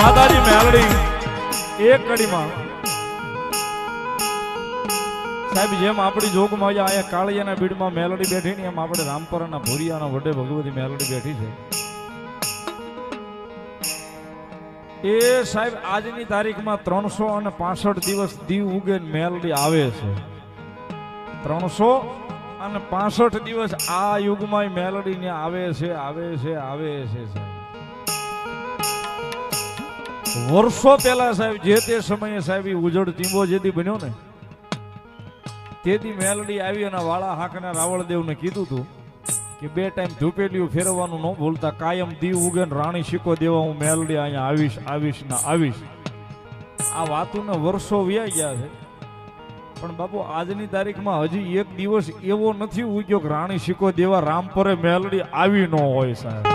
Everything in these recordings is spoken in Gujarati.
માતાજી મેલડી એક કડીમાં સાહેબ જેમ આપણી જોગમાં અહીંયા કાળિયાના બીડમાં મેલડી બેઠી ને એમ આપણે રામપરાના ભુરિયાના વડે ભગવતી મેલડી બેઠી છે. એ સાહેબ આજની તારીખમાં 365 દિવસ દીવ ઉગે મેલડી આવે છે. 365 દિવસ આ યુગમાં મેલડી ને આવે છે સાહેબ. વર્ષો પહેલા સાહેબ જે તે સમયે સાહેબ ઉજળ ટીંબો જેથી બન્યો ને તેથી મેલડી આવી અને વાળા હાકના રાવળદેવને કીધું હતું કે 2 ટાઈમ ધૂપેલિયું ફેરવવાનું ન ભૂલતા, કાયમ દીવ ઉગે ને રાણી શીકો દેવા હું મેલડી અહીંયા આવીશ. આ વાતોને વર્ષો વ્યાઈ ગયા છે પણ બાપુ આજની તારીખમાં હજી એક દિવસ એવો નથી ઉગ્યો કે રાણી શીકો દેવા રામપરે મેલડી આવી ન હોય સાહેબ.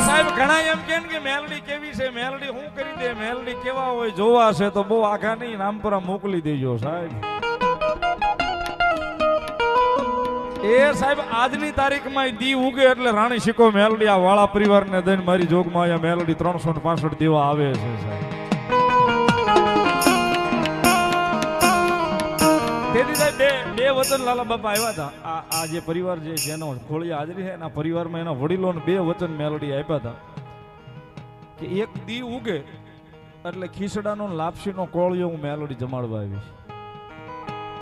સાહેબ ઘણા એમ કે મેલડી કેવી છે, મેલડી શું કરી દે, મેલડી કેવા હોય જોવા છે તો બહુ આઘા નહીં રામપરા મોકલી દેજો સાહેબ. એ સાહેબ આજની તારીખમાં દી ઉગે એટલે રાણી શીકો મેલડી આ વાળા પરિવારને દઈને મારી જોગમાં અહીંયા મેલડી 365 દેવા આવે છે સાહેબ. તેથી સાહેબ બે વચન લાલા બાપા આવ્યા હતા. આ જે પરિવાર જે જેનો ખોળી હાજરી છે એના પરિવારમાં એના વડીલોને 2 વચન મેલડી આપ્યા હતા કે એક દી ઉગે એટલે ખીસડાનો લાપસીનો કોળિયો હું મેલડી જમાડવા આવીશ.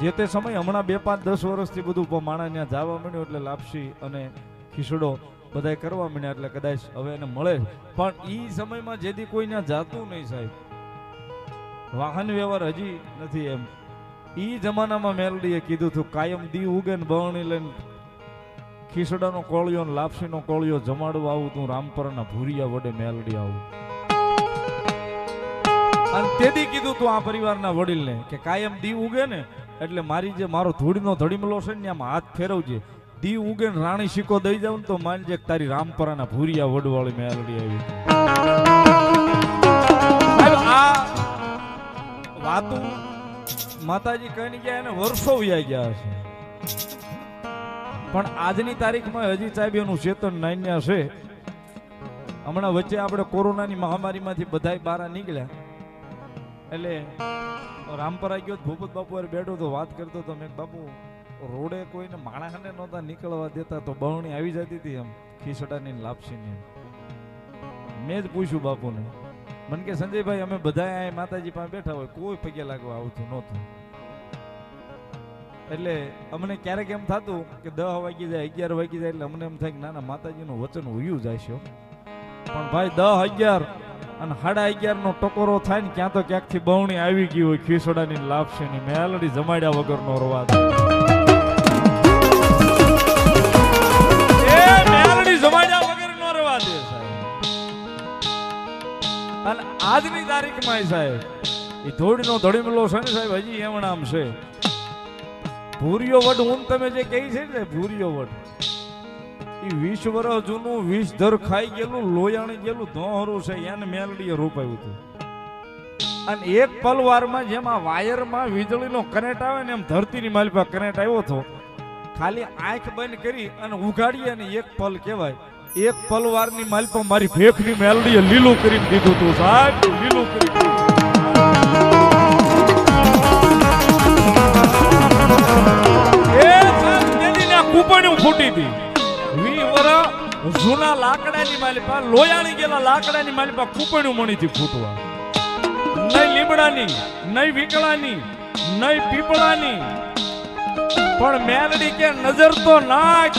જે તે સમય હમણાં 2, 5, 10 વર્ષથી બધું માણા ત્યાં જવા મળ્યું એટલે લાપસી અને ખીસડો બધા કરવા મળ્યા એટલે કદાચ હવે એને મળે. પણ ઈ સમયમાં જેથી કોઈ ત્યાં જાતું નહીં સાહેબ, વાહન વ્યવહાર હજી નથી એમ. ઈ જમાનામાં મેલડીએ કીધું હતું કાયમ દી ઉગે ને બરણી લઈને ખીસડાનો કોળિયો ને લાપસીનો કોળિયો જમાડવા આવું તું રામપરાના ભુરિયા વડે મેલડી આવું. અને તેથી કીધું તું આ પરિવારના વડીલને કે કાયમ દી ઉગે ને એટલે મારી જે મારો ધૂળનો ધડીમલો છે ને આમાં હાથ ફેરવજે. દી ઉગે ને રાણી શીકો દઈ જાવ ને તો માનજે કે તારી રામપરાના ભુરિયા વડવાળી મેલડી આવી. આ વાતું માતાજી કહીને ગયા એને વર્ષો વ્યાઈ ગયા છે પણ આજની તારીખમાં હજી સાહેબ એનું ચેતન નાન્યા છે. હમણાં વચ્ચે આપણે કોરોનાની મહામારીમાંથી બધા બહાર નીકળ્યા એટલે રામપરા ગયો ભૂપત બાપુ બેઠો તો વાત કરતો તો મેં બાપુ રોડે કોઈને માણસને નહોતા નીકળવા દેતા તો બહણી આવી જતી હતી એમ ખીસડાની લાપસીની. મેં જ પૂછ્યું બાપુને, મને કે સંજયભાઈ અમે બધા માતાજી પાસે બેઠા હોય કોઈ પગે લાગવા આવતું નહોતું. એટલે અમને ક્યારેક એમ થતું કે 10 વાગી જાય 11 વાગી જાય એટલે અમને એમ થાય કે ના ના માતાજીનું વચન ઉયું જાય છે. પણ ભાઈ 10, 11 અને 11:30 નો ટકોરો થાય ને ક્યાં તો ક્યાંકથી બહણી આવી ગઈ હોય ખીસડાની લાપસીની મેલડી જમાડ્યા વગરનો રવા દે. એ મેલડી જમાડ્યા વગરનો રવા દે સાહેબ. અને આજની તારીખમાં સાહેબ એ ધોળીનો ધડીમલો છે ને સાહેબ હજી એમણામ છે. ભૂરિયો વડ હું તમે જે કહી છે ને ભૂરિયો વડ એ 20 વર્ષ જૂનું 20 દર ખાઈ ગયેલું લોયાણી ગયેલું ધોહરું છે એને મેલડીએ રોપાયું હતું. અને એક પલવારમાં જેમ આ વાયરમાં વીજળીનો કરંટ આવે ને એમ ધરતીની માલિપા કરંટ આવ્યો હતો. ખાલી આંખ બંધ કરી અને ઉઘાડી અને એક પલ કહેવાય એક પલવારની માલિપા મારી ભેખની મેલડીએ લીલું કરીને દીધું હતું સાહેબ, લીલું કરી કૂપણિયું ફૂટી હતી. 20 વર્ષ જૂના લાકડાની માલિપા લોયાણી ગયેલા લાકડાની માલિપા કૂપણિયું મણી થી ફૂટવા. નહીં લીમડાની, નહીં વીકળાની, નહીં પીપળાની, પણ મેલડી કે નજર તો નાખ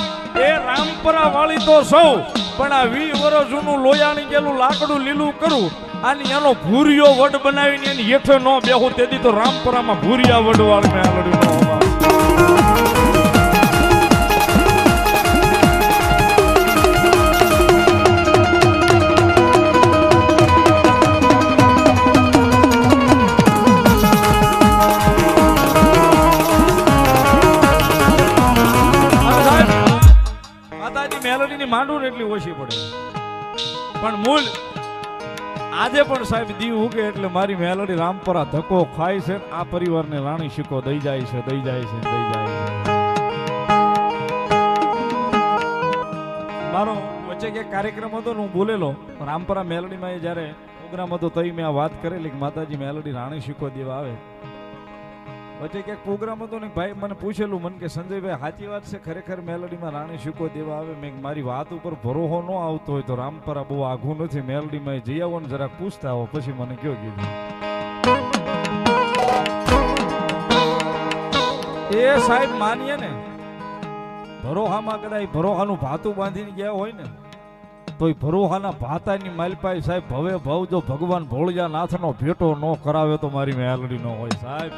એ રામપરા વાળી તો સૌ પણ આ 20 વર્ષ જૂનું લોયાણી ગયેલું લાકડું લીલું કરું અને એનો ભૂરિયો વડ બનાવીને એની હેઠે ન બેહું તેથી તો રામપરામાં ભૂરિયા વડવાળ મેલડી નો હોવા. મેલડીની માંડું એટલી ઓછી પડે પણ મૂળ આજે પણ સાહેબ દીવ ઉગે એટલે મારી મેલડી રામપરા ધક્કો ખાય છે. આ પરિવારને રાણી શીકો દઈ જાય છે. મારો વચ્ચે એક કાર્યક્રમ હતો ને હું બોલેલો રામપરા મેલડીમાં જ્યારે પ્રોગ્રામ હતો તો મેં આ વાત કરેલી કે માતાજી મેલડી રાણી શીખો દેવા આવે. વચ્ચે ક્યાંક પ્રોગ્રામ હતો ને ભાઈ મને પૂછેલું મને કે સંજયભાઈ સાચી વાત છે ખરેખર મેલડીમાં રાણી શીખો દેવા આવે? મેં મારી વાત ઉપર ભરોસો ન આવતો હોય તો રામપરા બહુ આઘું નથી, મેલડીમાં જઈ આવો ને જરાક પૂછતા આવો પછી મને કયો કીધું. એ સાહેબ માનીએ ને ભરોહામાં કદાચ ભરોહાનું ભાતું બાંધીને ગયા હોય ને તો એ ભરોહાના ભાતાની માલપાઈ સાહેબ ભવે ભવ જો ભગવાન ભોળિયા નાથનો ભેટો ન કરાવે તો મારી મેલડી ન હોય સાહેબ.